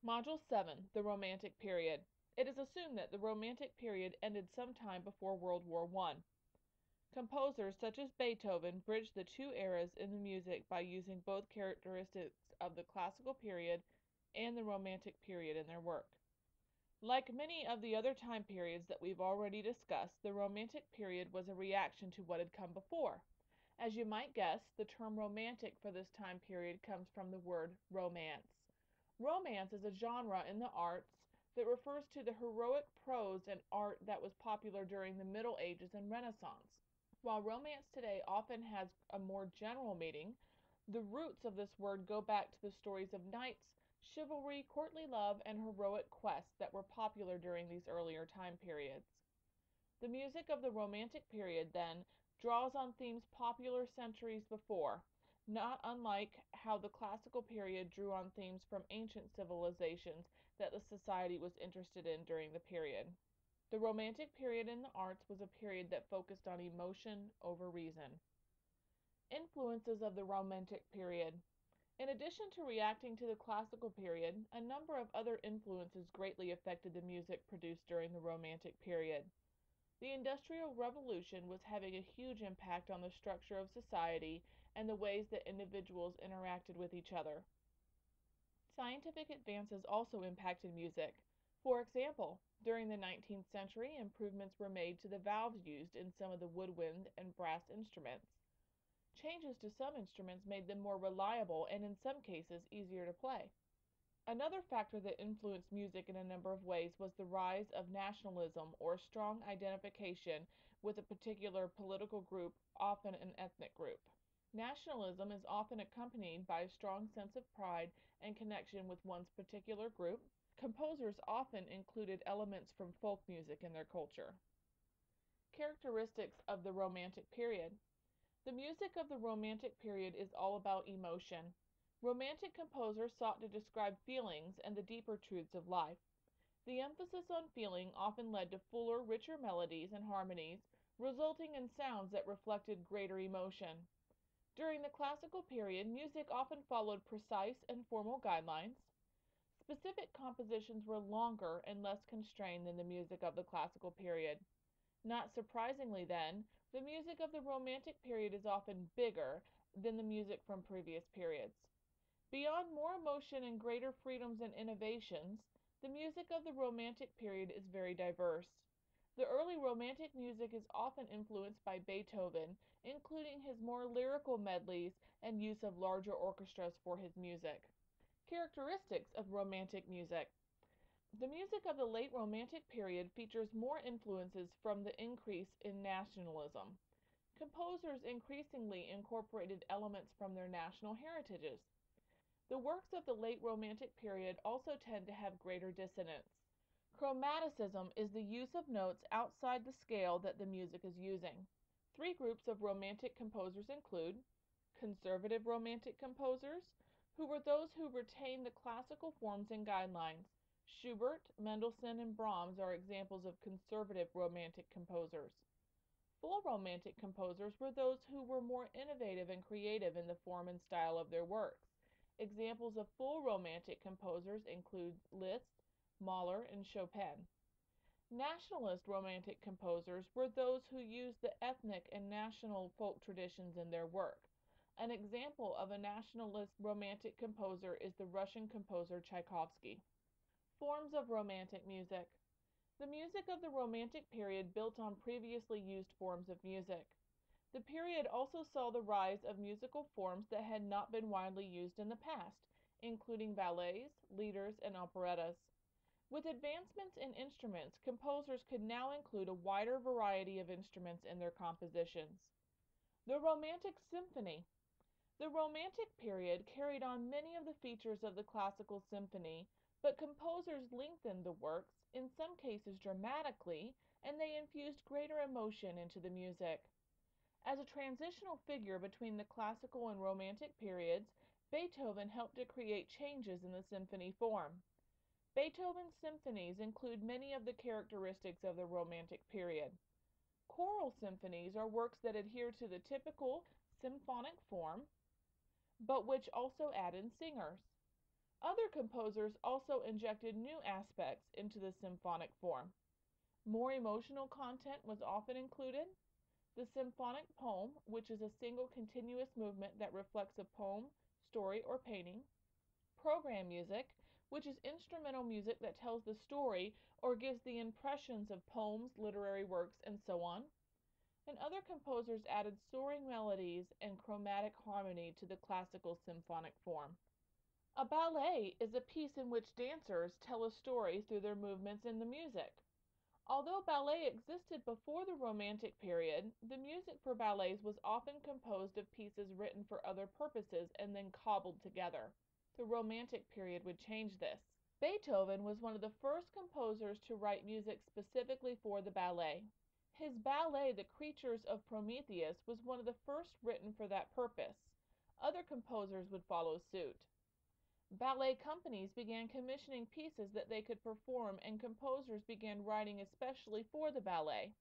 Module 7, the Romantic Period. It is assumed that the Romantic period ended sometime before World War I. Composers such as Beethoven bridged the two eras in the music by using both characteristics of the classical period and the Romantic period in their work. Like many of the other time periods that we've already discussed, the Romantic period was a reaction to what had come before. As you might guess, the term romantic for this time period comes from the word romance. Romance is a genre in the arts that refers to the heroic prose and art that was popular during the Middle Ages and Renaissance. While romance today often has a more general meaning, the roots of this word go back to the stories of knights, chivalry, courtly love, and heroic quests that were popular during these earlier time periods. The music of the Romantic period, then, draws on themes popular centuries before, not unlike how the Classical period drew on themes from ancient civilizations that the society was interested in during the period. The Romantic period in the arts was a period that focused on emotion over reason. Influences of the Romantic period. In addition to reacting to the Classical period, a number of other influences greatly affected the music produced during the Romantic period. The Industrial Revolution was having a huge impact on the structure of society and the ways that individuals interacted with each other. Scientific advances also impacted music. For example, during the 19th century, improvements were made to the valves used in some of the woodwind and brass instruments. Changes to some instruments made them more reliable and, in some cases, easier to play. Another factor that influenced music in a number of ways was the rise of nationalism or strong identification with a particular political group, often an ethnic group. Nationalism is often accompanied by a strong sense of pride and connection with one's particular group. Composers often included elements from folk music in their culture. Characteristics of the Romantic period. The music of the Romantic period is all about emotion. Romantic composers sought to describe feelings and the deeper truths of life. The emphasis on feeling often led to fuller, richer melodies and harmonies, resulting in sounds that reflected greater emotion. During the Classical period, music often followed precise and formal guidelines. Specific compositions were longer and less constrained than the music of the Classical period. Not surprisingly, then, the music of the Romantic period is often bigger than the music from previous periods. Beyond more emotion and greater freedoms and innovations, the music of the Romantic period is very diverse. The early Romantic music is often influenced by Beethoven, including his more lyrical medleys and use of larger orchestras for his music. Characteristics of Romantic music. The music of the late Romantic period features more influences from the increase in nationalism. Composers increasingly incorporated elements from their national heritages. The works of the late Romantic period also tend to have greater dissonance. Chromaticism is the use of notes outside the scale that the music is using. Three groups of Romantic composers include conservative Romantic composers, who were those who retained the classical forms and guidelines. Schubert, Mendelssohn, and Brahms are examples of conservative Romantic composers. Full Romantic composers were those who were more innovative and creative in the form and style of their works. Examples of full Romantic composers include Liszt, Mahler, and Chopin. Nationalist Romantic composers were those who used the ethnic and national folk traditions in their work. An example of a nationalist Romantic composer is the Russian composer Tchaikovsky. Forms of Romantic music. The music of the Romantic period built on previously used forms of music. The period also saw the rise of musical forms that had not been widely used in the past, including ballets, lieders, and operettas. With advancements in instruments, composers could now include a wider variety of instruments in their compositions. The Romantic Symphony. The Romantic period carried on many of the features of the classical symphony, but composers lengthened the works, in some cases dramatically, and they infused greater emotion into the music. As a transitional figure between the classical and Romantic periods, Beethoven helped to create changes in the symphony form. Beethoven's symphonies include many of the characteristics of the Romantic period. Choral symphonies are works that adhere to the typical symphonic form, but which also add in singers. Other composers also injected new aspects into the symphonic form. More emotional content was often included. The symphonic poem, which is a single continuous movement that reflects a poem, story, or painting. Program music, which is instrumental music that tells the story or gives the impressions of poems, literary works, and so on. And other composers added soaring melodies and chromatic harmony to the classical symphonic form. A ballet is a piece in which dancers tell a story through their movements in the music. Although ballet existed before the Romantic period, the music for ballets was often composed of pieces written for other purposes and then cobbled together. The Romantic period would change this. Beethoven was one of the first composers to write music specifically for the ballet. His ballet, The Creatures of Prometheus, was one of the first written for that purpose. Other composers would follow suit. Ballet companies began commissioning pieces that they could perform, and composers began writing especially for the ballet.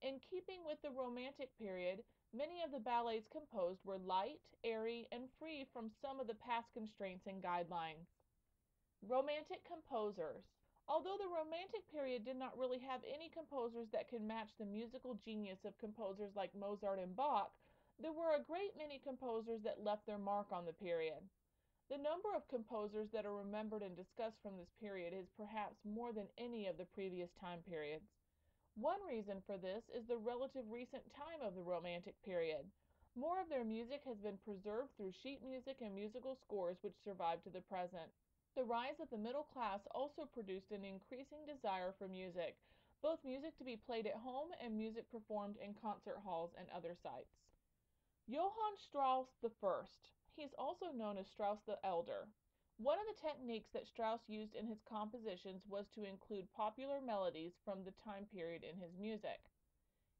In keeping with the Romantic period, many of the ballets composed were light, airy, and free from some of the past constraints and guidelines. Romantic composers. Although the Romantic period did not really have any composers that could match the musical genius of composers like Mozart and Bach, there were a great many composers that left their mark on the period. The number of composers that are remembered and discussed from this period is perhaps more than any of the previous time periods. One reason for this is the relative recent time of the Romantic period. More of their music has been preserved through sheet music and musical scores which survive to the present. The rise of the middle class also produced an increasing desire for music, both music to be played at home and music performed in concert halls and other sites. Johann Strauss I. He is also known as Strauss the Elder. One of the techniques that Strauss used in his compositions was to include popular melodies from the time period in his music.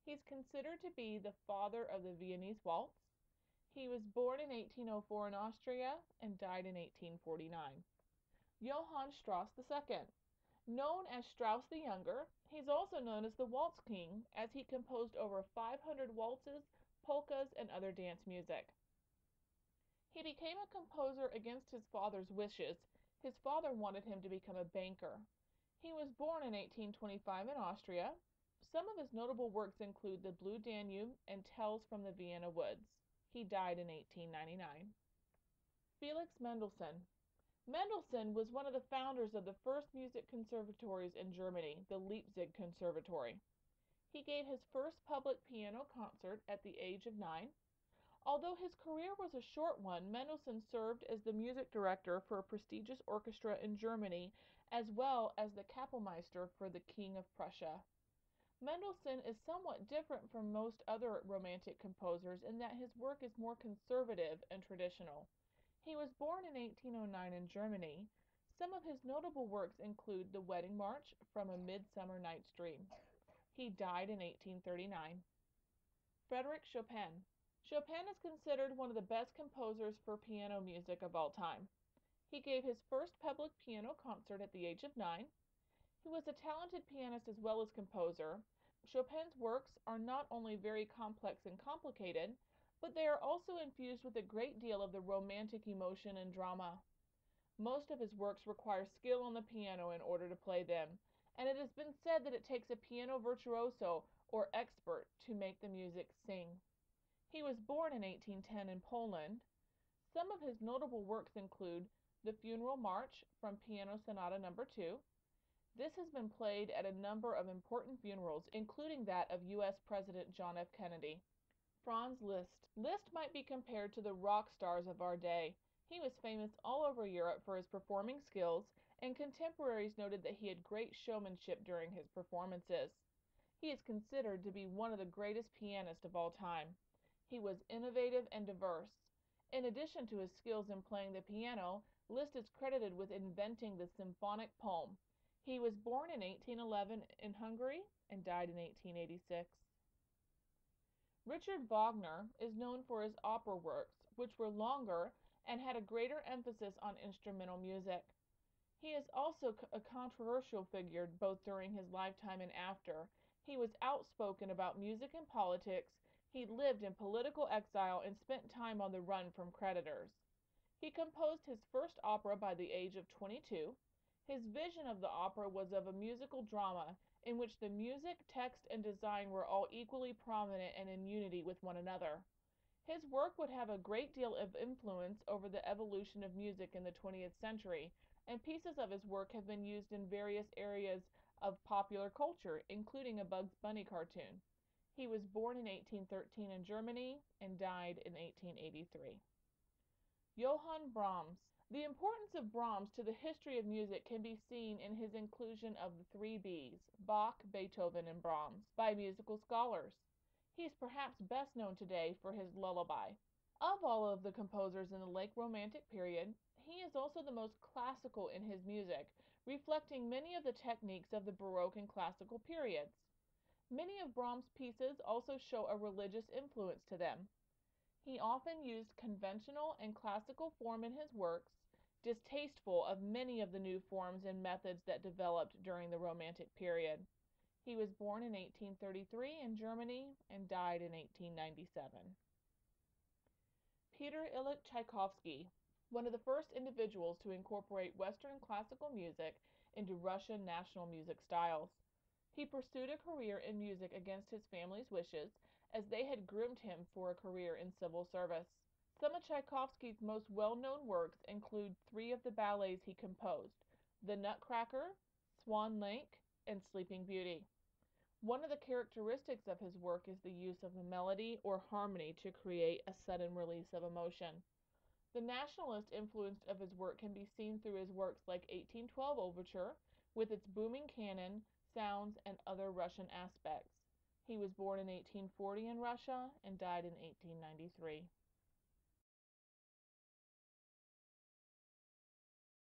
He is considered to be the father of the Viennese waltz. He was born in 1804 in Austria and died in 1849. Johann Strauss II. Known as Strauss the Younger, he is also known as the Waltz King, as he composed over 500 waltzes, polkas, and other dance music. He became a composer against his father's wishes. His father wanted him to become a banker. He was born in 1825 in Austria. Some of his notable works include The Blue Danube and Tales from the Vienna Woods. He died in 1899. Felix Mendelssohn. Mendelssohn was one of the founders of the first music conservatories in Germany, the Leipzig Conservatory. He gave his first public piano concert at the age of 9. Although his career was a short one, Mendelssohn served as the music director for a prestigious orchestra in Germany, as well as the Kapellmeister for the King of Prussia. Mendelssohn is somewhat different from most other Romantic composers in that his work is more conservative and traditional. He was born in 1809 in Germany. Some of his notable works include The Wedding March from A Midsummer Night's Dream. He died in 1839. Frédéric Chopin. Chopin is considered one of the best composers for piano music of all time. He gave his first public piano concert at the age of 9. He was a talented pianist as well as composer. Chopin's works are not only very complex and complicated, but they are also infused with a great deal of the romantic emotion and drama. Most of his works require skill on the piano in order to play them, and it has been said that it takes a piano virtuoso or expert to make the music sing. He was born in 1810 in Poland. Some of his notable works include the Funeral March from Piano Sonata No. 2. This has been played at a number of important funerals, including that of U.S. President John F. Kennedy. Franz Liszt. Liszt might be compared to the rock stars of our day. He was famous all over Europe for his performing skills, and contemporaries noted that he had great showmanship during his performances. He is considered to be one of the greatest pianists of all time. He was innovative and diverse. In addition to his skills in playing the piano, Liszt is credited with inventing the symphonic poem. He was born in 1811 in Hungary and died in 1886. Richard Wagner is known for his opera works, which were longer and had a greater emphasis on instrumental music. He is also a controversial figure both during his lifetime and after. He was outspoken about music and politics. He lived in political exile and spent time on the run from creditors. He composed his first opera by the age of 22. His vision of the opera was of a musical drama in which the music, text, and design were all equally prominent and in unity with one another. His work would have a great deal of influence over the evolution of music in the 20th century, and pieces of his work have been used in various areas of popular culture, including a Bugs Bunny cartoon. He was born in 1813 in Germany and died in 1883. Johann Brahms. The importance of Brahms to the history of music can be seen in his inclusion of the three Bs, Bach, Beethoven, and Brahms, by musical scholars. He is perhaps best known today for his Lullaby. Of all of the composers in the late Romantic period, he is also the most classical in his music, reflecting many of the techniques of the Baroque and Classical periods. Many of Brahms' pieces also show a religious influence to them. He often used conventional and classical form in his works, distasteful of many of the new forms and methods that developed during the Romantic period. He was born in 1833 in Germany and died in 1897. Peter Ilyich Tchaikovsky, one of the first individuals to incorporate Western classical music into Russian national music styles. He pursued a career in music against his family's wishes, as they had groomed him for a career in civil service. Some of Tchaikovsky's most well-known works include three of the ballets he composed: The Nutcracker, Swan Lake, and Sleeping Beauty. One of the characteristics of his work is the use of a melody or harmony to create a sudden release of emotion. The nationalist influence of his work can be seen through his works like 1812 Overture, with its booming canon, sounds, and other Russian aspects. He was born in 1840 in Russia and died in 1893.